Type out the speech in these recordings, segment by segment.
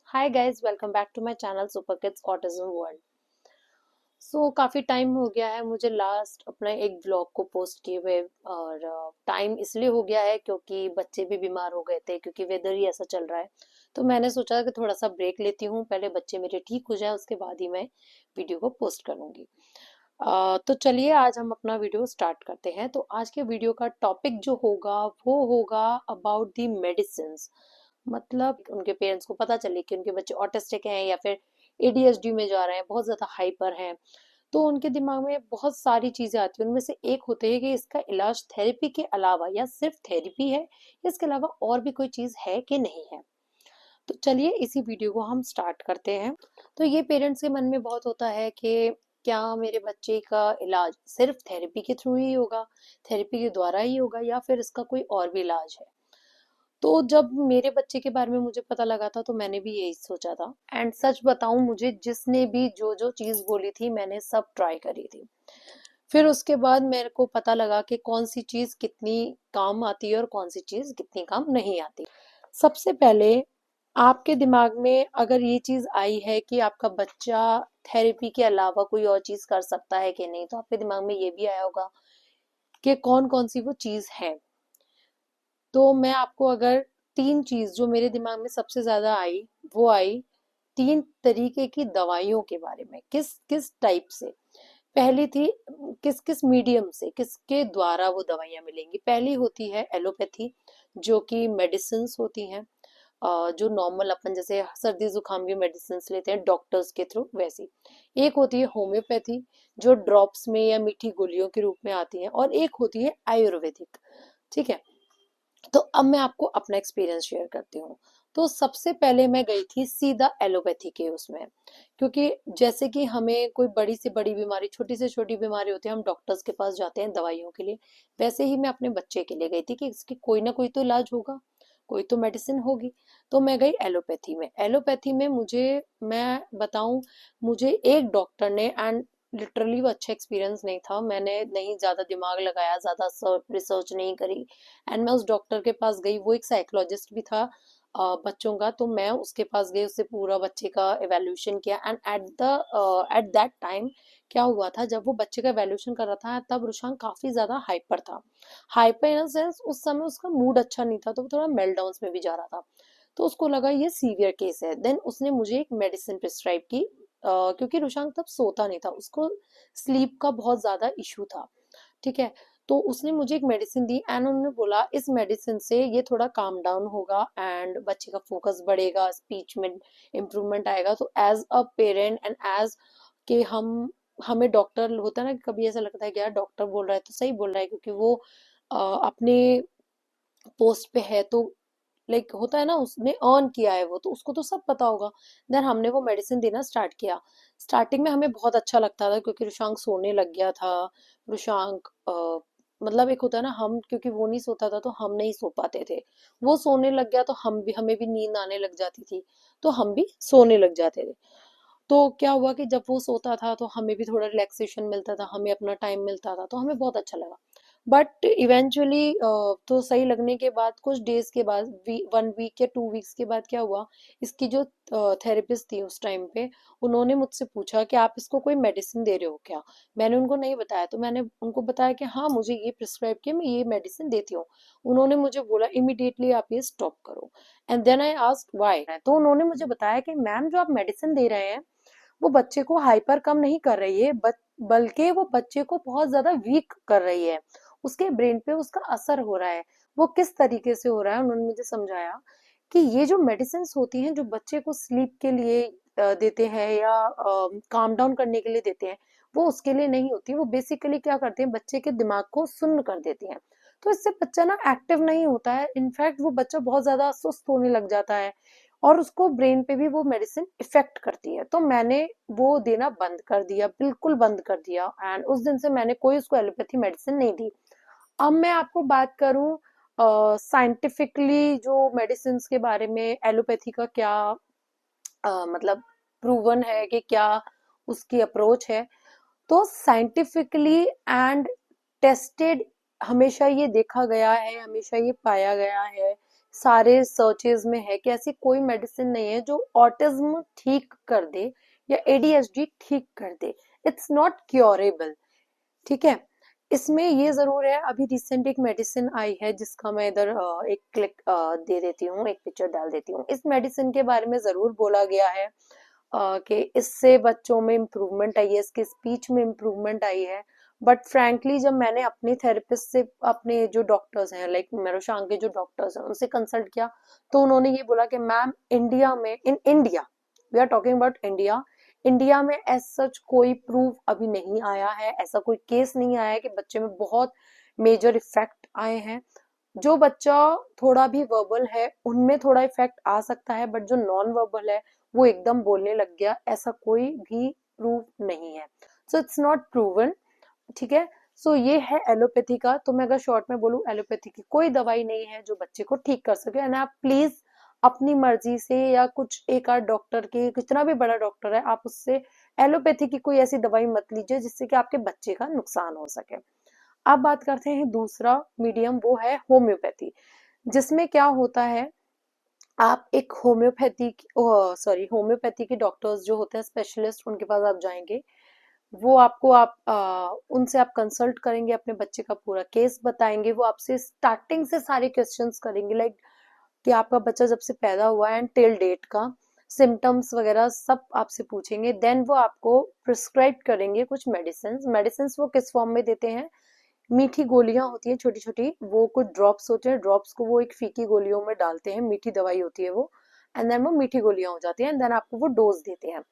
Hi guys, welcome back to my channel super kids autism world. काफ़ी time हो गया है मुझे लास्ट अपना एक व्लॉग को पोस्ट किए हुए। और टाइम इसलिए हो गया है क्योंकि बच्चे भी बीमार हो गए थे, क्योंकि वेदर ही ऐसा चल रहा है। तो मैंने सोचा कि थोड़ा सा ब्रेक लेती हूँ, पहले बच्चे मेरे ठीक हो जाए उसके बाद ही मैं वीडियो को पोस्ट करूँगी। तो चलिए आज हम अपना वीडियो स्टार्ट करते हैं। तो आज के वीडियो का टॉपिक जो होगा वो होगा अबाउट दी मेडिसिन। मतलब उनके पेरेंट्स को पता चले कि उनके बच्चे ऑटिस्टिक हैं या फिर एडीएचडी में जा रहे हैं, बहुत ज्यादा हाइपर हैं। तो उनके दिमाग में बहुत सारी चीजें आती हैं, उनमें से एक होते हैं कि इसका इलाज थेरेपी के अलावा या सिर्फ थेरेपी है, इसके अलावा और भी कोई चीज है कि नहीं है। तो चलिए इसी वीडियो को हम स्टार्ट करते हैं। तो ये पेरेंट्स के मन में बहुत होता है कि क्या मेरे बच्चे का इलाज सिर्फ थेरेपी के थ्रू ही होगा, थेरेपी के द्वारा ही होगा, या फिर इसका कोई और भी इलाज है। तो जब मेरे बच्चे के बारे में मुझे पता लगा था तो मैंने भी यही सोचा था। एंड सच बताऊं, मुझे जिसने भी जो जो चीज बोली थी मैंने सब ट्राई करी थी। फिर उसके बाद मेरे को पता लगा कि कौन सी चीज कितनी काम आती है और कौन सी चीज कितनी काम नहीं आती। सबसे पहले आपके दिमाग में अगर ये चीज आई है कि आपका बच्चा थेरेपी के अलावा कोई और चीज कर सकता है कि नहीं, तो आपके दिमाग में ये भी आया होगा कि कौन कौन सी वो चीज है। तो मैं आपको अगर तीन चीज जो मेरे दिमाग में सबसे ज्यादा आई, वो आई तीन तरीके की दवाइयों के बारे में, किस किस टाइप से। पहली थी किस किस मीडियम से, किसके द्वारा वो दवाइयां मिलेंगी। पहली होती है एलोपैथी, जो कि मेडिसिन होती हैं, जो नॉर्मल अपन जैसे सर्दी जुकाम की मेडिसिन लेते हैं डॉक्टर्स के थ्रू, वैसी। एक होती है होम्योपैथी, जो ड्रॉप्स में या मीठी गोलियों के रूप में आती है। और एक होती है आयुर्वेदिक। ठीक है, तो अब मैं आपको अपना एक्सपीरियंस शेयर करती हूँ। तो सबसे पहले मैं गई थी सीधा एलोपैथी के उसमें, क्योंकि जैसे कि हमें कोई बड़ी से बड़ी बीमारी, छोटी से छोटी बीमारी होती है, हम डॉक्टर्स के पास जाते हैं दवाइयों के लिए। वैसे ही मैं अपने बच्चे के लिए गई थी कि इसकी कोई ना कोई तो इलाज होगा, कोई तो मेडिसिन होगी। तो मैं गई एलोपैथी में। एलोपैथी में मुझे, मैं बताऊं, मुझे एक डॉक्टर ने, एंड लिटरली वो अच्छा एक्सपीरियंस नहीं था, मैंने नहीं ज्यादा दिमाग लगाया, ज्यादा रिसर्च नहीं करी। एंड मैं उस डॉक्टर के पास गई, वो एक साइकोलॉजिस्ट भी था बच्चों का। तो मैं उसके पास गई, उससे पूरा बच्चे का एवेल्यूशन किया। एंड एट दैट टाइम क्या हुआ था, जब वो बच्चे का एवेल्यूशन कर रहा था तब रुशान काफी ज्यादा हाइपर था। हाइपर इन सेंस उस समय उसका मूड अच्छा नहीं था, तो वो थोड़ा मेल्टडाउन में भी जा रहा था। तो उसको लगा ये सीवियर केस है। देन उसने मुझे एक मेडिसिन प्रिस्क्राइब की, क्योंकि रुशान तब सोता नहीं था, उसको स्लीप का बहुत ज्यादा इशू था। ठीक है, तो उसने मुझे एक मेडिसिन दी एंड उन्होंने बोला इस मेडिसिन से ये थोड़ा काम डाउन होगा एंड बच्चे का फोकस बढ़ेगा, स्पीच में इम्प्रूवमेंट आएगा। तो as a parent and as के हमें डॉक्टर होता है ना, कि कभी ऐसा लगता है कि यार डॉक्टर बोल रहा है तो सही बोल रहा है, क्योंकि वो अपने पोस्ट पे है, तो लाइक होता है ना, उसने अर्न किया है वो, तो उसको तो सब पता होगा। देन हमने वो मेडिसिन देना स्टार्ट किया। स्टार्टिंग में हमें बहुत अच्छा लगता था क्योंकि रुशांक सोने लग गया था। रुशांक मतलब एक होता है ना, हम क्योंकि वो नहीं सोता था तो हम नहीं सो पाते थे। वो सोने लग गया तो हमें भी नींद आने लग जाती थी, तो हम भी सोने लग जाते थे। तो क्या हुआ कि जब वो सोता था तो हमें भी थोड़ा रिलैक्सेशन मिलता था, हमें अपना टाइम मिलता था, तो हमें बहुत अच्छा लगा। बट इवेंचुअली तो सही लगने के बाद कुछ डेज के बाद, 1 वीक या 2 वीक्स के बाद क्या हुआ, इसकी जो थेरेपिस्ट थी उस टाइम पे, उन्होंने मुझसे पूछा कि आप इसको कोई मेडिसिन दे रहे हो क्या। मैंने उनको नहीं बताया, तो मैंने उनको बताया कि हाँ मुझे ये प्रिस्क्राइब किया, मैं ये मेडिसिन देती हूँ। उन्होंने मुझे बोला इमिडिएटली आप ये स्टॉप करो। And then I asked why. तो उन्होंने मुझे बताया कि मैम जो आप मेडिसिन दे रहे हैं वो बच्चे को हाइपर कम नहीं कर रही है, बल्कि वो बच्चे को बहुत ज्यादा वीक कर रही है, उसके ब्रेन पे उसका असर हो रहा है। वो किस तरीके से हो रहा है, उन्होंने मुझे समझाया कि ये जो मेडिसिन होती हैं जो बच्चे को स्लीप के लिए देते हैं या काम डाउन करने के लिए देते हैं, वो उसके लिए नहीं होती। वो बेसिकली क्या करते हैं, बच्चे के दिमाग को सुन्न कर देती हैं। तो इससे बच्चा ना एक्टिव नहीं होता है, इनफैक्ट वो बच्चा बहुत ज्यादा सुस्त होने लग जाता है, और उसको ब्रेन पे भी वो मेडिसिन इफेक्ट करती है। तो मैंने वो देना बंद कर दिया, बिल्कुल बंद कर दिया। एंड उस दिन से मैंने कोई उसको एलोपैथी मेडिसिन नहीं दी। अब मैं आपको बात करूं साइंटिफिकली जो मेडिसिन के बारे में, एलोपैथी का क्या मतलब प्रूवन है कि क्या उसकी अप्रोच है। तो साइंटिफिकली एंड टेस्टेड हमेशा ये देखा गया है, हमेशा ये पाया गया है सारे सर्चेज में है कि ऐसी कोई मेडिसिन नहीं है जो ऑटिज्म ठीक कर दे या एडीएचडी ठीक कर दे। इट्स नॉट क्योरेबल, ठीक है। इसमें ये जरूर है, अभी रिसेंट एक मेडिसिन आई है जिसका मैं इधर एक क्लिक दे देती हूँ, एक पिक्चर डाल देती हूँ। इस मेडिसिन के बारे में जरूर बोला गया है कि इससे बच्चों में इम्प्रूवमेंट आई है, इसके स्पीच में इम्प्रूवमेंट आई है। बट फ्रैंकली जब मैंने अपने थेरेपिस्ट से, अपने जो डॉक्टर्स हैं लाइक मेरोशांग के जो डॉक्टर्स हैं उनसे कंसल्ट किया, तो उन्होंने ये बोला कि मैम इंडिया में, in India, we are talking about India, India में एज सच कोई प्रूफ अभी नहीं आया है, ऐसा कोई केस नहीं आया है कि बच्चे में बहुत मेजर इफेक्ट आए हैं। जो बच्चा थोड़ा भी वर्बल है उनमें थोड़ा इफेक्ट आ सकता है, बट जो नॉन वर्बल है वो एकदम बोलने लग गया, ऐसा कोई भी प्रूफ नहीं है। सो इट्स नॉट प्रूवन, ठीक है। सो ये है एलोपैथी का। तो मैं अगर शॉर्ट में बोलूं, एलोपैथी की कोई दवाई नहीं है जो बच्चे को ठीक कर सके। एंड आप प्लीज अपनी मर्जी से या कुछ एक आध डॉक्टर के, कितना भी बड़ा डॉक्टर है, आप उससे एलोपैथी की कोई ऐसी दवाई मत लीजिए जिससे कि आपके बच्चे का नुकसान हो सके। अब बात करते हैं दूसरा मीडियम, वो है होम्योपैथी, जिसमें क्या होता है, आप एक होम्योपैथी, सॉरी, होम्योपैथी के डॉक्टर्स जो होते हैं स्पेशलिस्ट, उनके पास आप जाएंगे, वो आपको, आप उनसे आप कंसल्ट करेंगे, अपने बच्चे का पूरा केस बताएंगे, वो आपसे स्टार्टिंग से सारे क्वेश्चंस करेंगे, लाइक कि आपका बच्चा जब से पैदा हुआ है एंड टिल डेट का सिम्टम्स वगैरह सब आपसे पूछेंगे। देन वो आपको प्रिस्क्राइब करेंगे कुछ मेडिसिन। मेडिसिन वो किस फॉर्म में देते हैं, मीठी गोलियां होती है छोटी छोटी, वो कुछ ड्रॉप्स होते हैं, ड्रॉप्स को वो एक फीकी गोलियों में डालते हैं, मीठी दवाई होती है वो, एंड देन वो मीठी गोलियां हो जाती है, एंड देन आपको वो डोज देते हैं।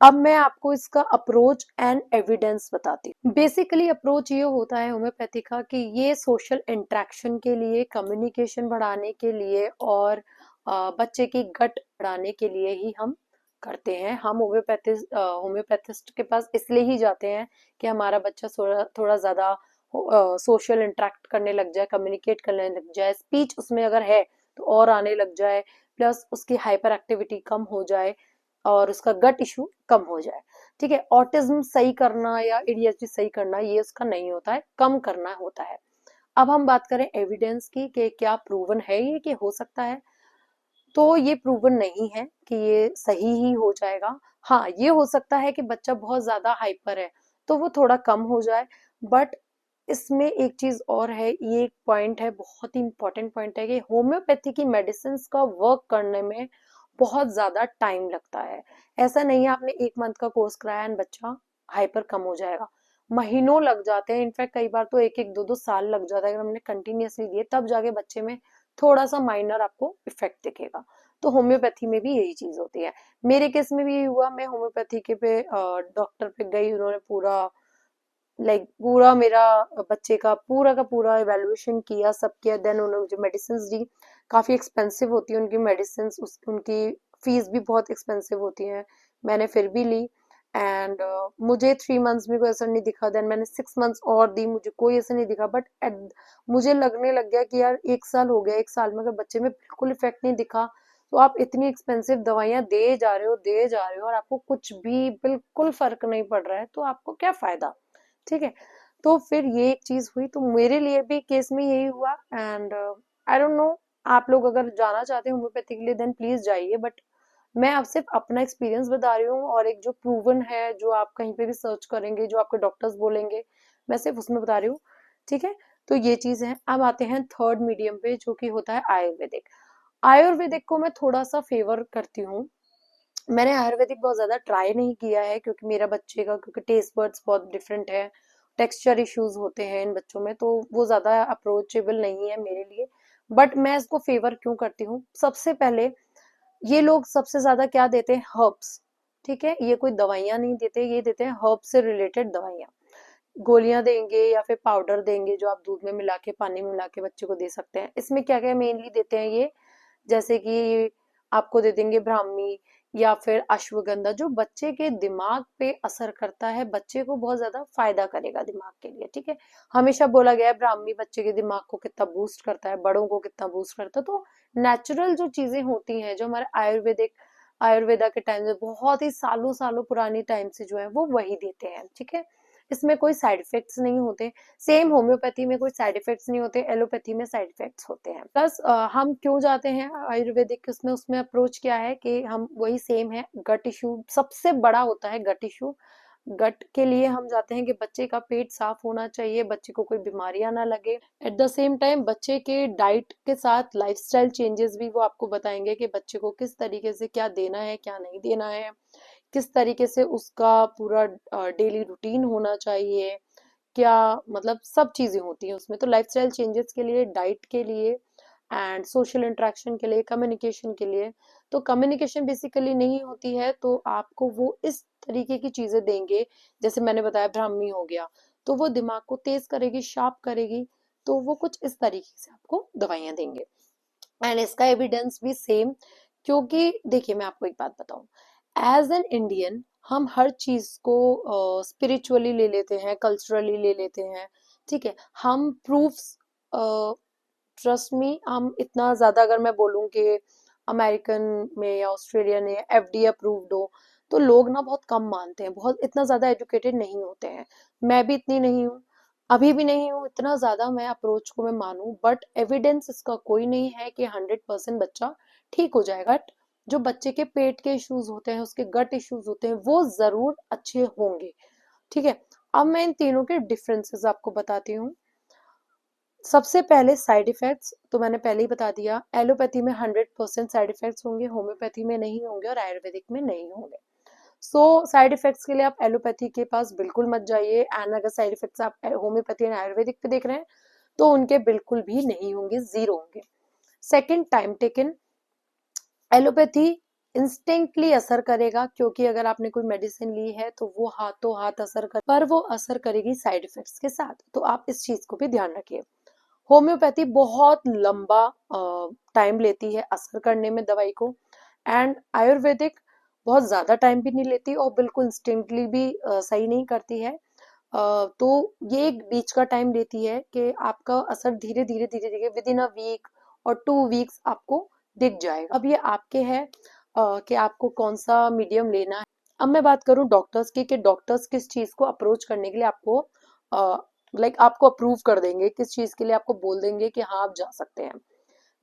अब मैं आपको इसका अप्रोच एंड एविडेंस बताती हूँ। बेसिकली अप्रोच ये होता है होम्योपैथी का कि ये सोशल इंटरेक्शन के लिए, कम्युनिकेशन बढ़ाने के लिए और बच्चे की गट बढ़ाने के लिए ही हम करते हैं। हम होम्योपैथिस्ट के पास इसलिए ही जाते हैं कि हमारा बच्चा थोड़ा थोड़ा ज्यादा सोशल इंटरेक्ट करने लग जाए, कम्युनिकेट करने लग जाए, स्पीच उसमें अगर है तो और आने लग जाए, प्लस उसकी हाइपर एक्टिविटी कम हो जाए और उसका गट इशू कम हो जाए, ठीक है। ऑटिज्म सही करना या एडीएचडी सही करना ये उसका नहीं होता है, कम करना होता है। अब हम बात करें एविडेंस की कि क्या प्रूवन है ये कि हो सकता है, तो ये प्रूवन नहीं है कि ये सही ही हो जाएगा। हाँ, ये हो सकता है कि बच्चा बहुत ज्यादा हाइपर है तो वो थोड़ा कम हो जाए, बट इसमें एक चीज और है, ये एक पॉइंट है, बहुत ही इंपॉर्टेंट पॉइंट है कि होम्योपैथी की मेडिसिन का वर्क करने में बहुत ज्यादा टाइम लगता है। ऐसा नहीं है आपने एक मंथ का कोर्स कराया एंड बच्चा हाइपर कम हो जाएगा, महीनों लग जाते हैं, इनफैक्ट कई बार तो एक एक दो दो साल लग जाता है। अगर हमने कंटिन्यूअसली दिए तब जाके बच्चे में थोड़ा सा माइनर आपको इफेक्ट दिखेगा। तो होम्योपैथी में भी यही चीज होती है। मेरे केस में भी यही हुआ, मैं होम्योपैथी के पे डॉक्टर पे गई, उन्होंने पूरा, लाइक पूरा मेरा बच्चे का पूरा इवेल्युएशन किया, सब किया, देन उन्होंने मुझे मेडिसिन दी। काफी एक्सपेंसिव होती है उनकी मेडिसिन, उनकी फीस भी बहुत एक्सपेंसिव होती है, मैंने फिर भी ली। एंड मुझे 3 मंथ्स में कोई असर नहीं दिखा, देन मैंने 6 मंथ्स और दी, मुझे कोई असर नहीं दिखा, बट मुझे लगने लग गया कि यार 1 साल हो गया, 1 साल में अगर बच्चे में बिल्कुल इफेक्ट नहीं दिखा तो आप इतनी एक्सपेंसिव दवाइयां दे जा रहे हो और आपको कुछ भी बिल्कुल फर्क नहीं पड़ रहा है, तो आपको क्या फायदा, ठीक है। तो फिर ये एक चीज हुई, तो मेरे लिए भी केस में यही हुआ। एंड आई डोंट नो, आप लोग अगर जाना चाहते हैं होम्योपैथी के लिए देन प्लीज जाइए, बट मैं आप सिर्फ अपना एक्सपीरियंस बता रही हूँ, और एक जो प्रूवन है, जो आप कहीं पे भी सर्च करेंगे, जो आपके डॉक्टर्स बोलेंगे, मैं सिर्फ उसमें बता रही हूँ, ठीक है। तो ये चीज है। अब आते हैं थर्ड मीडियम पे, जो कि होता है आयुर्वेदिक। आयुर्वेदिक को मैं थोड़ा सा फेवर करती हूँ। मैंने आयुर्वेदिक बहुत ज्यादा ट्राई नहीं किया है क्योंकि मेरा बच्चे का, क्योंकि टेस्ट बर्ड्स बहुत डिफरेंट है, टेक्सचर इश्यूज होते हैं इन बच्चों में, तो वो ज्यादा अप्रोचेबल नहीं है मेरे लिए। बट मैं इसको फेवर क्यों करती हूँ, सबसे पहले ये लोग सबसे ज्यादा क्या देते हैं, हर्ब्स, ठीक है। ये कोई दवाइयां नहीं देते, ये देते हैं हर्ब से रिलेटेड दवाइयां, गोलियां देंगे या फिर पाउडर देंगे जो आप दूध में मिला के, पानी में मिला के बच्चे को दे सकते हैं। इसमें क्या क्या मेनली देते हैं ये, जैसे कि आपको दे देंगे ब्राह्मी या फिर अश्वगंधा, जो बच्चे के दिमाग पे असर करता है, बच्चे को बहुत ज्यादा फायदा करेगा दिमाग के लिए, ठीक है। हमेशा बोला गया है ब्राह्मी बच्चे के दिमाग को कितना बूस्ट करता है, बड़ों को कितना बूस्ट करता है। तो नेचुरल जो चीजें होती हैं, जो हमारे आयुर्वेदा के टाइम से, बहुत ही सालों सालों पुरानी टाइम से जो है वो वही देते हैं, ठीक है। इसमें कोई साइड इफेक्ट्स नहीं होते। सेम होम्योपैथी में कोई साइड इफेक्ट्स नहीं होते, एलोपैथी में साइड इफेक्ट्स होते हैं। प्लस हम क्यों जाते हैं आयुर्वेदिक उसमें, उसमें अप्रोच क्या है कि हम वही सेम है, गट इशू सबसे बड़ा होता है, गट इशू। गट के लिए हम जाते हैं कि बच्चे का पेट साफ होना चाहिए, बच्चे को कोई बीमारियां ना लगे। एट द सेम टाइम बच्चे के डाइट के साथ लाइफस्टाइल चेंजेस भी वो आपको बताएंगे कि बच्चे को किस तरीके से क्या देना है, क्या नहीं देना है, किस तरीके से उसका पूरा डेली रूटीन होना चाहिए, क्या मतलब सब चीजें होती हैं उसमें। तो लाइफस्टाइल चेंजेस के लिए, डाइट के लिए एंड सोशल इंटरेक्शन के लिए, कम्युनिकेशन के लिए। तो कम्युनिकेशन बेसिकली नहीं होती है तो आपको वो इस तरीके की चीजें देंगे, जैसे मैंने बताया ब्राह्मी हो गया, तो वो दिमाग को तेज करेगी, शार्प करेगी। तो वो कुछ इस तरीके से आपको दवाइयां देंगे एंड इसका एविडेंस भी सेम। क्योंकि देखिए मैं आपको एक बात बताऊं, एज एन इंडियन हम हर चीज को स्पिरिचुअली ले लेते हैं, कल्चरली ले लेते हैं, ठीक है। हम प्रूफ्स, ट्रस्ट मी, हम इतना ज्यादा, अगर मैं बोलूं कि अमेरिकन में या ऑस्ट्रेलियन में एफडीए अप्रूव्ड हो, तो लोग ना बहुत कम मानते हैं, बहुत इतना ज्यादा एजुकेटेड नहीं होते हैं। मैं भी इतनी नहीं हूँ, अभी भी नहीं हूँ इतना ज्यादा मैं अप्रोच को मैं मानूं, बट एविडेंस इसका कोई नहीं है कि 100% बच्चा ठीक हो जाएगा। बट जो बच्चे के पेट के इश्यूज होते हैं, उसके गट इश्यूज होते हैं, वो जरूर अच्छे होंगे, ठीक है। अब मैं इन तीनों के डिफरेंसेस आपको बताती हूँ। सबसे पहले साइड इफेक्ट्स तो मैंने पहले ही बता दिया, एलोपैथी में 100% साइड इफेक्ट्स होंगे, होम्योपैथी में नहीं होंगे और आयुर्वेदिक में नहीं होंगे। सो साइड इफेक्ट्स के लिए आप एलोपैथी के पास बिल्कुल मत जाइए, एंड अगर साइड इफेक्ट्स आप होम्योपैथी एंड आयुर्वेदिक पे देख रहे हैं तो उनके बिल्कुल भी नहीं होंगे, जीरो होंगे। Second, time taken. Allopathy instantly असर करेगा, क्योंकि अगर आपने कोई मेडिसिन ली है तो वो हाथों हाथ असर कर, पर वो असर करेगी साइड इफेक्ट्स के साथ, तो आप इस चीज को भी ध्यान रखिए। होम्योपैथी बहुत लंबा टाइम लेती है असर करने में दवाई को, एंड आयुर्वेदिक बहुत ज्यादा टाइम भी नहीं लेती और बिल्कुल इंस्टेंटली भी सही नहीं करती है। तो ये एक बीच का टाइम लेती है कि आपका असर धीरे धीरे धीरे धीरे विद इन अ वीक और 2 वीक्स आपको दिख जाएगा। अब ये आपके है कि आपको कौन सा मीडियम लेना है। अब मैं बात करूं डॉक्टर्स की, कि डॉक्टर्स किस चीज को अप्रोच करने के लिए आपको आपको अप्रूव कर देंगे, किस चीज के लिए आपको बोल देंगे कि हाँ आप जा सकते हैं।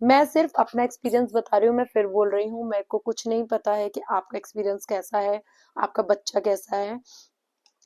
मैं सिर्फ अपना एक्सपीरियंस बता रही हूँ, मैं फिर बोल रही हूँ, मेरे को कुछ नहीं पता है कि आपका एक्सपीरियंस कैसा है, आपका बच्चा कैसा है।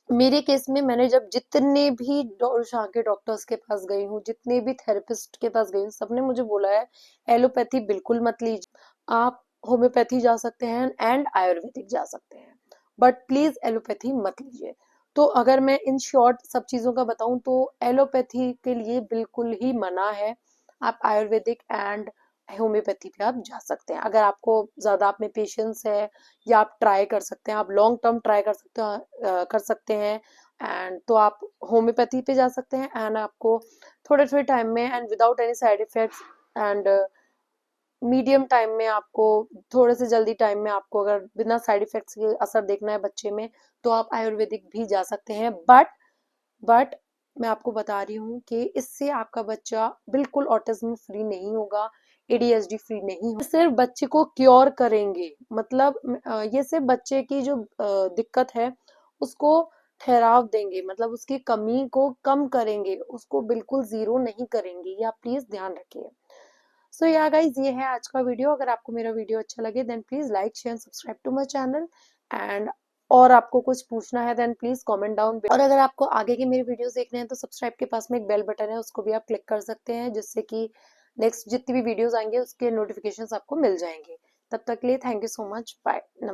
मेरे केस में मैंने जब जितने भी यहाँ के डॉक्टर्स के पास गई हूँ, जितने भी थेरेपिस्ट के पास गई हूँ, सबने मुझे बोला है एलोपैथी बिल्कुल मत लीजिए, आप होम्योपैथी जा सकते हैं एंड आयुर्वेदिक जा सकते हैं, बट प्लीज एलोपैथी मत लीजिए। तो अगर मैं इन शॉर्ट सब चीजों का बताऊं तो एलोपैथी के लिए बिल्कुल ही मना है। आप आयुर्वेदिक एंड होम्योपैथी पे आप जा सकते हैं, अगर आपको ज्यादा आप में पेशेंस है, या आप ट्राई कर सकते हैं, आप लॉन्ग टर्म ट्राई कर सकते हैं। एंड तो आप होम्योपैथी पे जा सकते हैं एंड आपको थोड़े थोड़े टाइम में and without any side effects and medium time में आपको, थोड़े से जल्दी टाइम में आपको अगर बिना साइड इफेक्ट्स के असर देखना है बच्चे में, तो आप आयुर्वेदिक भी जा सकते हैं। बट मैं आपको बता रही हूँ कि इससे आपका बच्चा बिल्कुल ऑटिज्म फ्री नहीं होगा, एडीएचडी फ्री नहीं होगा, सिर्फ बच्चे को क्योर करेंगे। मतलब ये सिर्फ बच्चे की जो दिक्कत है उसको ठहराव देंगे, मतलब उसकी कमी को कम करेंगे, उसको बिल्कुल जीरो नहीं करेंगे, ये आप प्लीज ध्यान रखिए। सो या गाइज, ये है आज का वीडियो। अगर आपको मेरा वीडियो अच्छा लगे then please like share subscribe to my channel and और आपको कुछ पूछना है देन प्लीज कमेंट डाउन। और अगर आपको आगे के मेरे वीडियोस देखने हैं तो सब्सक्राइब के पास में एक बेल बटन है, उसको भी आप क्लिक कर सकते हैं, जिससे कि नेक्स्ट जितनी भी वीडियोस आएंगे उसके नोटिफिकेशंस आपको मिल जाएंगे। तब तक के लिए thank you so much, bye, नमस्ते।